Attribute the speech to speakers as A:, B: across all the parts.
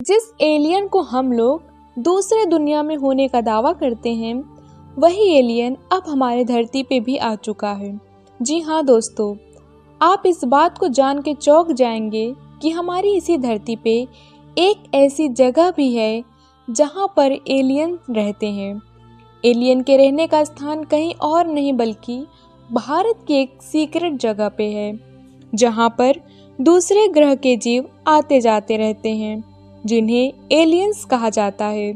A: जिस एलियन को हम लोग दूसरे दुनिया में होने का दावा करते हैं, वही एलियन अब हमारे धरती पे भी आ चुका है। जी हाँ दोस्तों, आप इस बात को जान के चौंक जाएंगे कि हमारी इसी धरती पे एक ऐसी जगह भी है जहाँ पर एलियन रहते हैं। एलियन के रहने का स्थान कहीं और नहीं बल्कि भारत की एक सीक्रेट जगह पे है, जहाँ पर दूसरे ग्रह के जीव आते जाते रहते हैं, जिन्हें एलियंस कहा जाता है।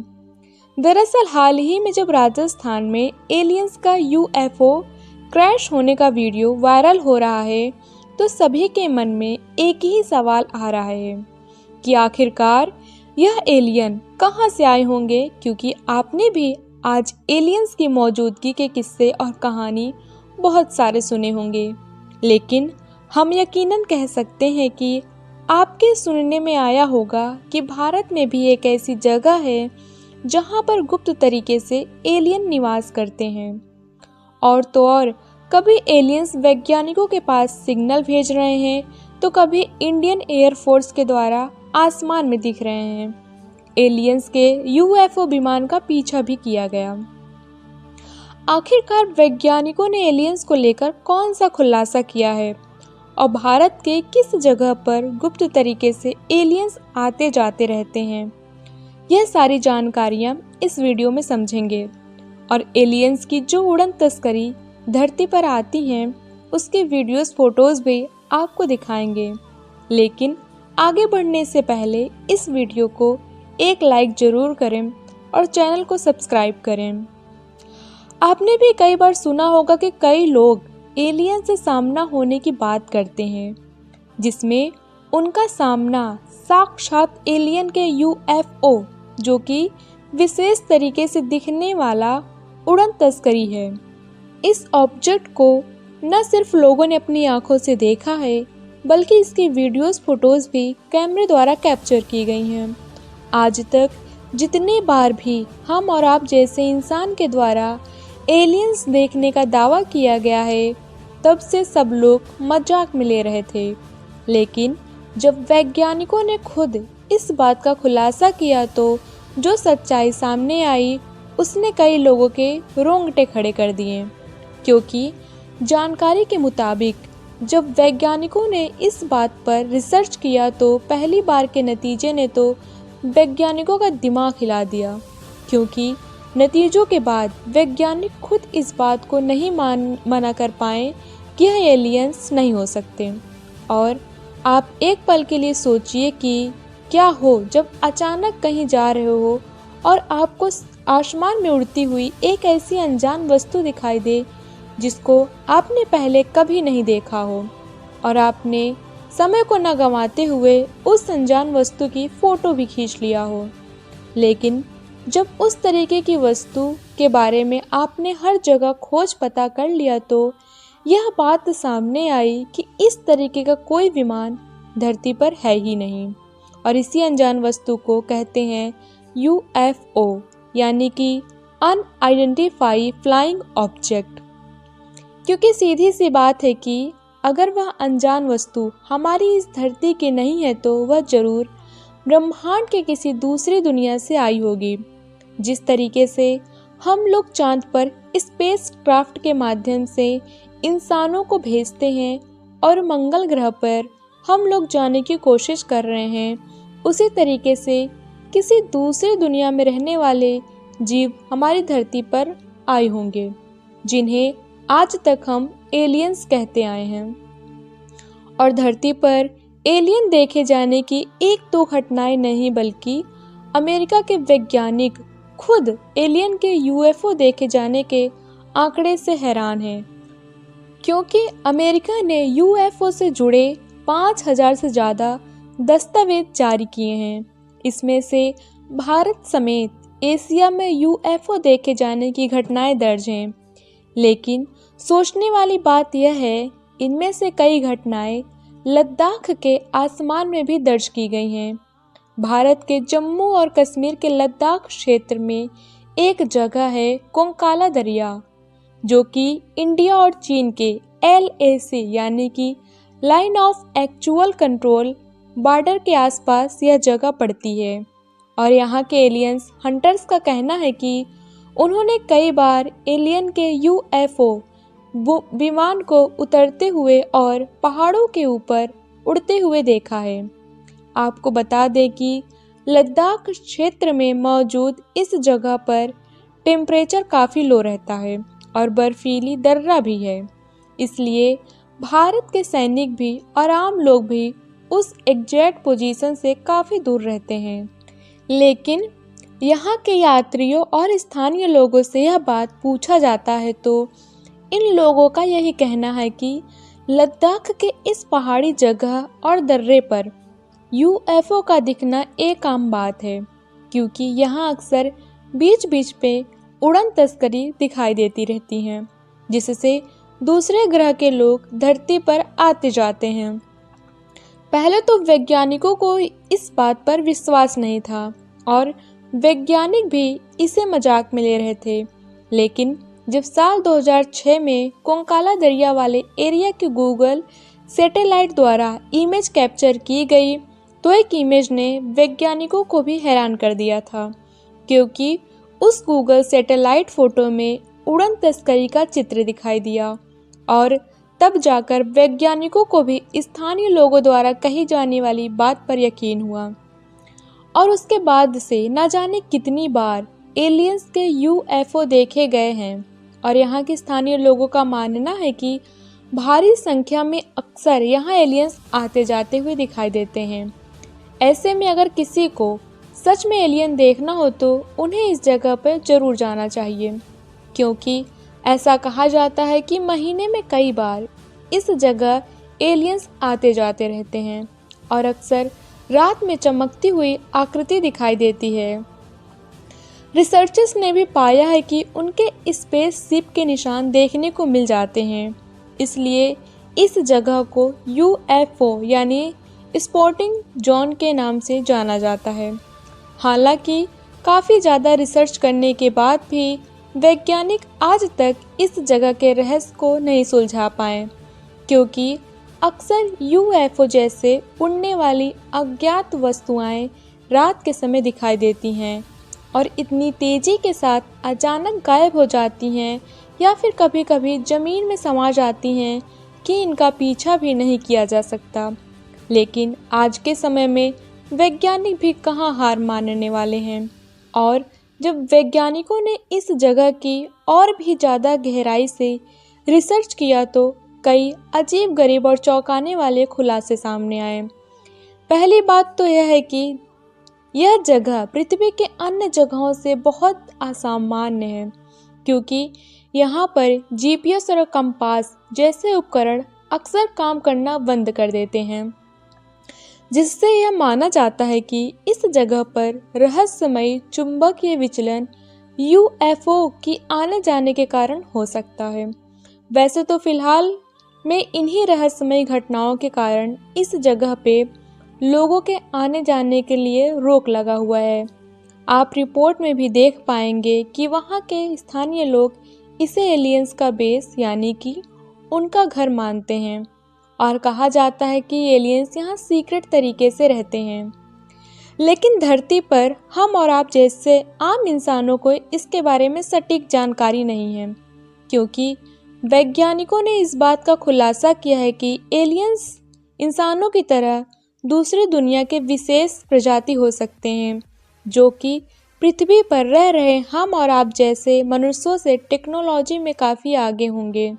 A: दरअसल हाल ही में जब राजस्थान में एलियंस का यूएफओ क्रैश होने का वीडियो वायरल हो रहा है, तो सभी के मन में एक ही सवाल आ रहा है कि आखिरकार यह एलियन कहां से आए होंगे, क्योंकि आपने भी आज एलियंस की मौजूदगी के किस्से और कहानी बहुत सारे सुने होंगे, लेकिन हम यकीनन कह सकते हैं कि आपके सुनने में आया होगा कि भारत में भी एक ऐसी जगह है जहां पर गुप्त तरीके से एलियन निवास करते हैं। और तो और कभी एलियंस वैज्ञानिकों के पास सिग्नल भेज रहे हैं, तो कभी इंडियन एयरफोर्स के द्वारा आसमान में दिख रहे हैं। एलियंस के यूएफओ विमान का पीछा भी किया गया। आखिरकार वैज्ञानिकों ने एलियंस को लेकर कौन सा खुलासा किया है और भारत के किस जगह पर गुप्त तरीके से एलियंस आते जाते रहते हैं, यह सारी जानकारियां इस वीडियो में समझेंगे। और एलियंस की जो उड़न तस्करी धरती पर आती हैं, उसके वीडियोस फोटोज भी आपको दिखाएंगे। लेकिन आगे बढ़ने से पहले इस वीडियो को एक लाइक जरूर करें और चैनल को सब्सक्राइब करें। आपने भी कई बार सुना होगा कि कई लोग एलियन से सामना होने की बात करते हैं, जिसमें उनका सामना साक्षात एलियन के यूएफओ, जो कि विशेष तरीके से दिखने वाला उड़न तस्करी है। इस ऑब्जेक्ट को न सिर्फ लोगों ने अपनी आंखों से देखा है, बल्कि इसकी वीडियोस फोटोज भी कैमरे द्वारा कैप्चर की गई हैं। आज तक जितने बार भी हम और आप जैसे इंसान के द्वारा एलियंस देखने का दावा किया गया है, तब से सब लोग मजाक में ले रहे थे। लेकिन जब वैज्ञानिकों ने खुद इस बात का खुलासा किया, तो जो सच्चाई सामने आई उसने कई लोगों के रोंगटे खड़े कर दिए। क्योंकि जानकारी के मुताबिक जब वैज्ञानिकों ने इस बात पर रिसर्च किया, तो पहली बार के नतीजे ने तो वैज्ञानिकों का दिमाग हिला दिया। क्योंकि नतीजों के बाद वैज्ञानिक खुद इस बात को नहीं मना कर पाए कि यह एलियंस नहीं हो सकते। और आप एक पल के लिए सोचिए कि क्या हो जब अचानक कहीं जा रहे हो और आपको आसमान में उड़ती हुई एक ऐसी अनजान वस्तु दिखाई दे जिसको आपने पहले कभी नहीं देखा हो, और आपने समय को न गंवाते हुए उस अनजान वस्तु की फोटो भी खींच लिया हो। लेकिन जब उस तरीके की वस्तु के बारे में आपने हर जगह खोज पता कर लिया, तो यह बात सामने आई कि इस तरीके का कोई विमान धरती पर है ही नहीं। और इसी अनजान वस्तु को कहते हैं यूएफओ, यानी कि अनआइडेंटिफाइड फ्लाइंग ऑब्जेक्ट। क्योंकि सीधी सी बात है कि अगर वह अनजान वस्तु हमारी इस धरती की नहीं है, तो वह जरूर ब्रह्मांड के किसी दूसरी दुनिया से आई होगी। जिस तरीके से हम लोग चांद पर स्पेस क्राफ्ट के माध्यम से इंसानों को भेजते हैं और मंगल ग्रह पर हम लोग जाने की कोशिश कर रहे हैं, उसी तरीके से किसी दूसरी दुनिया में रहने वाले जीव हमारी धरती पर आए होंगे, जिन्हें आज तक हम एलियंस कहते आए हैं। और धरती पर एलियन देखे जाने की एक दो घटनाएं नहीं, बल्कि अमेरिका के वैज्ञानिक खुद एलियन के यूएफओ देखे जाने के आंकड़े से हैरान हैं। क्योंकि अमेरिका ने यूएफओ से जुड़े 5000 से ज़्यादा दस्तावेज जारी किए हैं। इसमें से भारत समेत एशिया में यूएफओ देखे जाने की घटनाएं दर्ज हैं। लेकिन सोचने वाली बात यह है, इनमें से कई घटनाएं लद्दाख के आसमान में भी दर्ज की गई हैं। भारत के जम्मू और कश्मीर के लद्दाख क्षेत्र में एक जगह है कोंकाला दरिया, जो कि इंडिया और चीन के LAC यानी कि line of actual control border के आसपास यह जगह पड़ती है। और यहाँ के एलियंस हंटर्स का कहना है कि उन्होंने कई बार एलियन के यूएफओ विमान को उतरते हुए और पहाड़ों के ऊपर उड़ते हुए देखा है। आपको बता दें कि लद्दाख क्षेत्र में मौजूद इस जगह पर टेम्परेचर काफ़ी लो रहता है और बर्फीली दर्रा भी है, इसलिए भारत के सैनिक भी और आम लोग भी उस एग्जैक्ट पोजीशन से काफ़ी दूर रहते हैं। लेकिन यहाँ के यात्रियों और स्थानीय लोगों से यह बात पूछा जाता है तो इन लोगों का यही कहना है कि लद्दाख के इस पहाड़ी जगह और दर्रे पर यूएफओ का दिखना एक आम बात है, क्योंकि यहाँ अक्सर बीच बीच पे उड़न तस्करी दिखाई देती रहती हैं, जिससे दूसरे ग्रह के लोग धरती पर आते जाते हैं। पहले तो वैज्ञानिकों को इस बात पर विश्वास नहीं था और वैज्ञानिक भी इसे मजाक में ले रहे थे, लेकिन जब साल 2006 में कोंकाला दरिया वाले एरिया की गूगल सैटेलाइट द्वारा इमेज कैप्चर की गई तो एक इमेज ने वैज्ञानिकों को भी हैरान कर दिया था, क्योंकि उस गूगल सैटेलाइट फोटो में उड़न तस्करी का चित्र दिखाई दिया और तब जाकर वैज्ञानिकों को भी स्थानीय लोगों द्वारा कही जाने वाली बात पर यकीन हुआ और उसके बाद से न जाने कितनी बार एलियंस के यूएफओ देखे गए हैं और यहाँ के स्थानीय लोगों का मानना है कि भारी संख्या में अक्सर यहाँ एलियंस आते जाते हुए दिखाई देते हैं। ऐसे में अगर किसी को सच में एलियन देखना हो तो उन्हें इस जगह पर जरूर जाना चाहिए, क्योंकि ऐसा कहा जाता है कि महीने में कई बार इस जगह एलियंस आते जाते रहते हैं और अक्सर रात में चमकती हुई आकृति दिखाई देती है। रिसर्चर्स ने भी पाया है कि उनके स्पेस शिप के निशान देखने को मिल जाते हैं, इसलिए इस जगह को यूएफओ यानी स्पॉटिंग जोन के नाम से जाना जाता है। हालांकि काफ़ी ज़्यादा रिसर्च करने के बाद भी वैज्ञानिक आज तक इस जगह के रहस्य को नहीं सुलझा पाए, क्योंकि अक्सर यूएफओ जैसे उड़ने वाली अज्ञात वस्तुएं रात के समय दिखाई देती हैं और इतनी तेज़ी के साथ अचानक गायब हो जाती हैं या फिर कभी कभी ज़मीन में समा जाती हैं कि इनका पीछा भी नहीं किया जा सकता। लेकिन आज के समय में वैज्ञानिक भी कहाँ हार मानने वाले हैं और जब वैज्ञानिकों ने इस जगह की और भी ज़्यादा गहराई से रिसर्च किया तो कई अजीब गरीब और चौंकाने वाले खुलासे सामने आए। पहली बात तो यह है कि यह जगह पृथ्वी के अन्य जगहों से बहुत असामान्य है, क्योंकि यहाँ पर जीपीएस और कंपास जैसे उपकरण अक्सर काम करना बंद कर देते हैं, जिससे यह माना जाता है कि इस जगह पर रहस्यमयी चुंबकीय विचलन यूएफओ की आने जाने के कारण हो सकता है। वैसे तो फिलहाल में इन्हीं रहस्यमयी घटनाओं के कारण इस जगह पे लोगों के आने जाने के लिए रोक लगा हुआ है। आप रिपोर्ट में भी देख पाएंगे कि वहाँ के स्थानीय लोग इसे एलियंस का बेस यानी कि उनका घर मानते हैं और कहा जाता है कि एलियंस यहाँ सीक्रेट तरीके से रहते हैं। लेकिन धरती पर हम और आप जैसे आम इंसानों को इसके बारे में सटीक जानकारी नहीं है, क्योंकि वैज्ञानिकों ने इस बात का खुलासा किया है कि एलियंस इंसानों की तरह दूसरी दुनिया के विशेष प्रजाति हो सकते हैं, जो कि पृथ्वी पर रह रहे हम और आप जैसे मनुष्यों से टेक्नोलॉजी में काफ़ी आगे होंगे।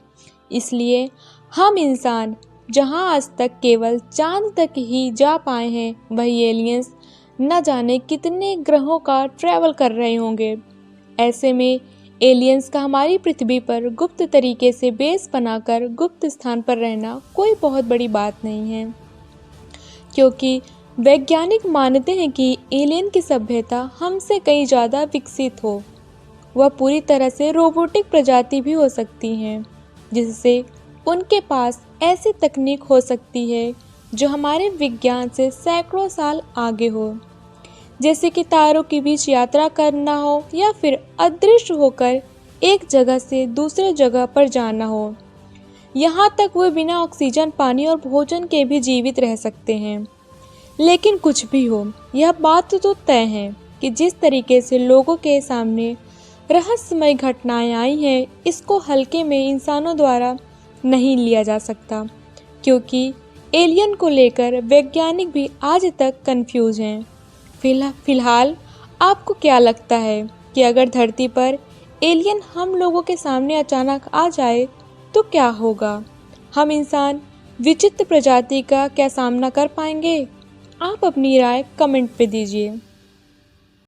A: इसलिए हम इंसान जहां आज तक केवल चांद तक ही जा पाए हैं, वही एलियंस न जाने कितने ग्रहों का ट्रैवल कर रहे होंगे। ऐसे में एलियंस का हमारी पृथ्वी पर गुप्त तरीके से बेस बनाकर गुप्त स्थान पर रहना कोई बहुत बड़ी बात नहीं है, क्योंकि वैज्ञानिक मानते हैं कि एलियन की सभ्यता हमसे कहीं ज़्यादा विकसित हो। वह पूरी तरह से रोबोटिक प्रजाति भी हो सकती हैं, जिससे उनके पास ऐसी तकनीक हो सकती है जो हमारे विज्ञान से सैकड़ों साल आगे हो, जैसे कि तारों के बीच यात्रा करना हो या फिर अदृश्य होकर एक जगह से दूसरे जगह पर जाना हो। यहाँ तक वे बिना ऑक्सीजन, पानी और भोजन के भी जीवित रह सकते हैं। लेकिन कुछ भी हो, यह बात तो तय है कि जिस तरीके से लोगों के सामने रहस्यमय घटनाएं आई हैं, इसको हल्के में इंसानों द्वारा नहीं लिया जा सकता, क्योंकि एलियन को लेकर वैज्ञानिक भी आज तक कंफ्यूज हैं। फिलहाल आपको क्या लगता है कि अगर धरती पर एलियन हम लोगों के सामने अचानक आ जाए तो क्या होगा? हम इंसान विचित्र प्रजाति का क्या सामना कर पाएंगे? आप अपनी राय कमेंट पे दीजिए।